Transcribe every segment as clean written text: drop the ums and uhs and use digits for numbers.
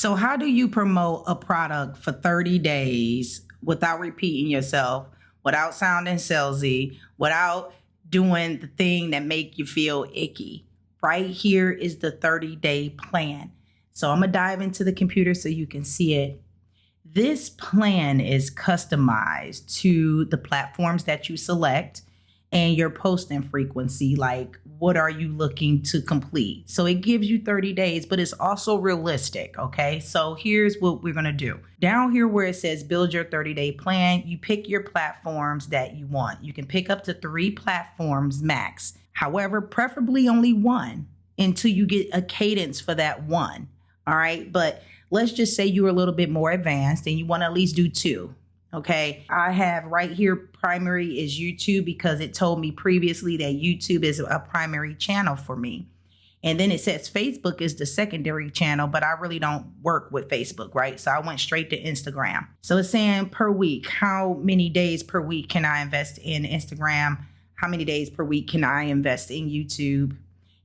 So how do you promote a product for 30 days without repeating yourself, without sounding salesy, without doing the thing that make you feel icky? Right here is the 30-day plan. So I'm going to dive into the computer so you can see it. This plan is customized to the platforms that you select and your posting frequency, like what are you looking to complete? So it gives you 30 days, but it's also realistic, okay? So here's what we're gonna do. Down here where it says build your 30-day plan, you pick your platforms that you want. You can pick up to 3 platforms max. However, preferably only 1 until you get a cadence for that 1, all right? But let's just say you're a little bit more advanced and you wanna at least do 2. Okay, I have right here primary is YouTube because it told me previously that YouTube is a primary channel for me. And then it says Facebook is the secondary channel, but I really don't work with Facebook, right? So I went straight to Instagram. So it's saying per week, how many days per week can I invest in Instagram? How many days per week can I invest in YouTube?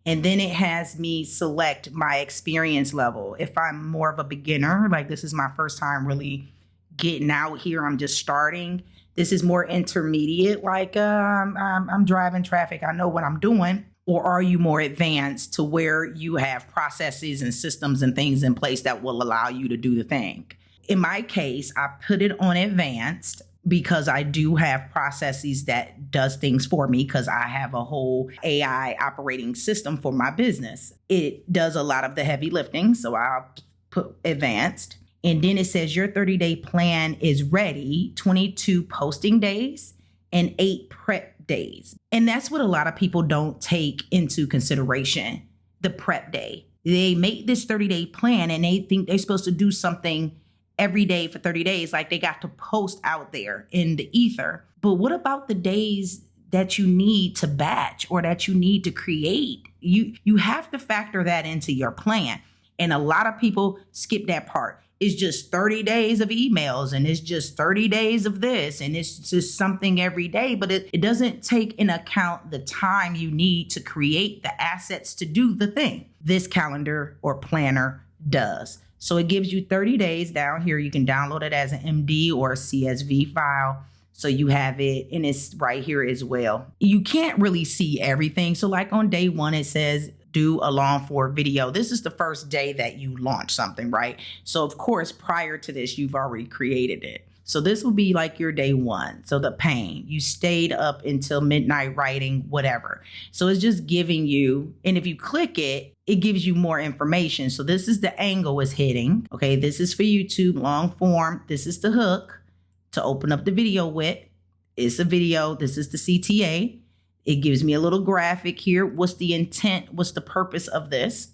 And then it has me select my experience level. If I'm more of a beginner, like this is my first time really getting out here, I'm just starting. This is more intermediate, like I'm driving traffic, I know what I'm doing. Or are you more advanced to where you have processes and systems and things in place that will allow you to do the thing? In my case, I put it on advanced because I do have processes that does things for me because I have a whole AI operating system for my business. It does a lot of the heavy lifting, so I'll put advanced. And then it says your 30-day plan is ready, 22 posting days and 8 prep days. And that's what a lot of people don't take into consideration, the prep day. They make this 30-day plan and they think they're supposed to do something every day for 30 days, like they got to post out there in the ether. But what about the days that you need to batch or that you need to create? You have to factor that into your plan. And a lot of people skip that part. It's just 30 days of emails and it's just 30 days of this and it's just something every day, but it doesn't take into account the time you need to create the assets to do the thing. This calendar or planner does. So it gives you 30 days down here. You can download it as an MD or a CSV file. So you have it and it's right here as well. You can't really see everything. So like on day 1, it says, do a long form video. This is the first day that you launch something, right? So of course, prior to this, you've already created it. So this will be like your day 1. So the pain, you stayed up until midnight writing, whatever. So it's just giving you, and if you click it, it gives you more information. So this is the angle it's hitting. Okay, this is for YouTube, long form. This is the hook to open up the video with. It's a video. This is the CTA. It gives me a little graphic here. What's the intent? What's the purpose of this?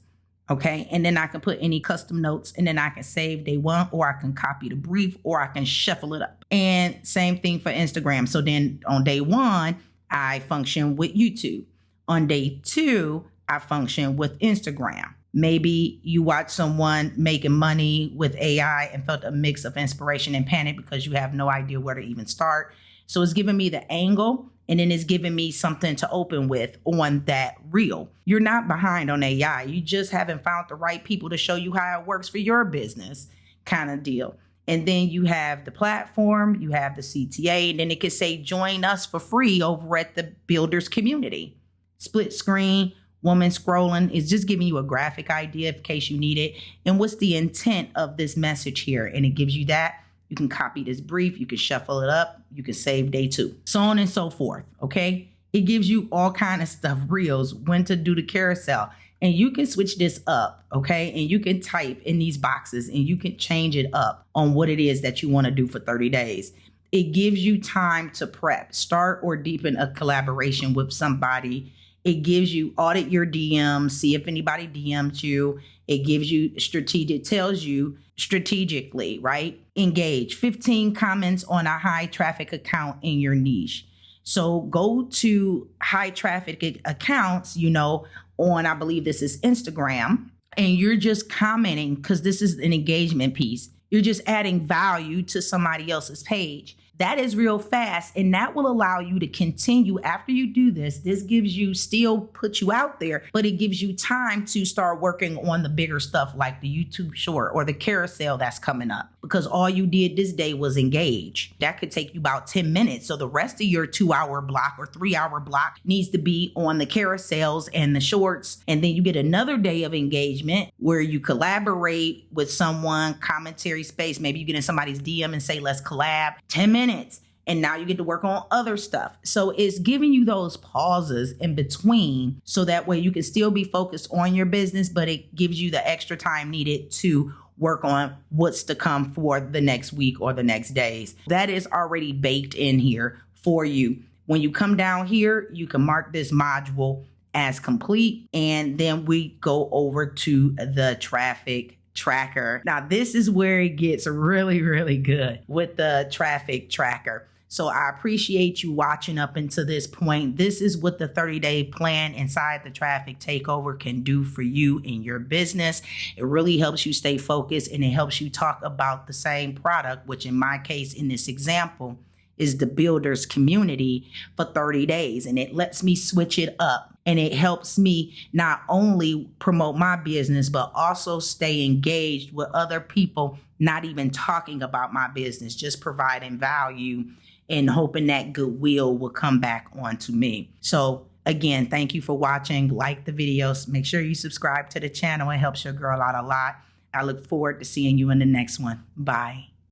Okay. And then I can put any custom notes and then I can save day 1 or I can copy the brief or I can shuffle it up. And same thing for Instagram. So then on day 1, I function with YouTube. On day 2, I function with Instagram. Maybe you watch someone making money with AI and felt a mix of inspiration and panic because you have no idea where to even start. So it's giving me the angle. And then it's giving me something to open with on that reel. You're not behind on AI. You just haven't found the right people to show you how it works for your business kind of deal. And then you have the platform, you have the CTA, and then it could say, join us for free over at the Builders community. Split screen, woman scrolling is just giving you a graphic idea in case you need it. And what's the intent of this message here? And it gives you that. You can copy this brief, you can shuffle it up, you can save day 2, so on and so forth, okay? It gives you all kind of stuff, reels, when to do the carousel, and you can switch this up, okay? And you can type in these boxes and you can change it up on what it is that you want to do for 30 days. It gives you time to prep, start or deepen a collaboration with somebody. It gives you audit your DMs, see if anybody DM'd you. It gives you tells you strategically, right? Engage 15 comments on a high traffic account in your niche. So go to high traffic accounts, on, I believe this is Instagram, and you're just commenting because this is an engagement piece. You're just adding value to somebody else's page. That is real fast, and that will allow you to continue after you do this. This gives you, still put you out there, but it gives you time to start working on the bigger stuff like the YouTube short or the carousel that's coming up, because all you did this day was engage. That could take you about 10 minutes. So the rest of your 2-hour block or 3-hour block needs to be on the carousels and the shorts. And then you get another day of engagement where you collaborate with someone, commentary space. Maybe you get in somebody's DM and say, let's collab, 10 minutes. And now you get to work on other stuff. So it's giving you those pauses in between so that way you can still be focused on your business, but it gives you the extra time needed to work on what's to come for the next week or the next days. That is already baked in here for you. When you come down here, you can mark this module as complete, and then we go over to the traffic tracker. Now, this is where it gets really, really good with the traffic tracker. So I appreciate you watching up until this point. This is what the 30-day plan inside the Traffic Takeover can do for you in your business. It really helps you stay focused, and it helps you talk about the same product, which in my case, in this example, is the builders community for 30 days. And it lets me switch it up. And it helps me not only promote my business, but also stay engaged with other people, not even talking about my business, just providing value and hoping that goodwill will come back onto me. So again, thank you for watching. Like the videos. Make sure you subscribe to the channel. It helps your girl out a lot. I look forward to seeing you in the next one. Bye.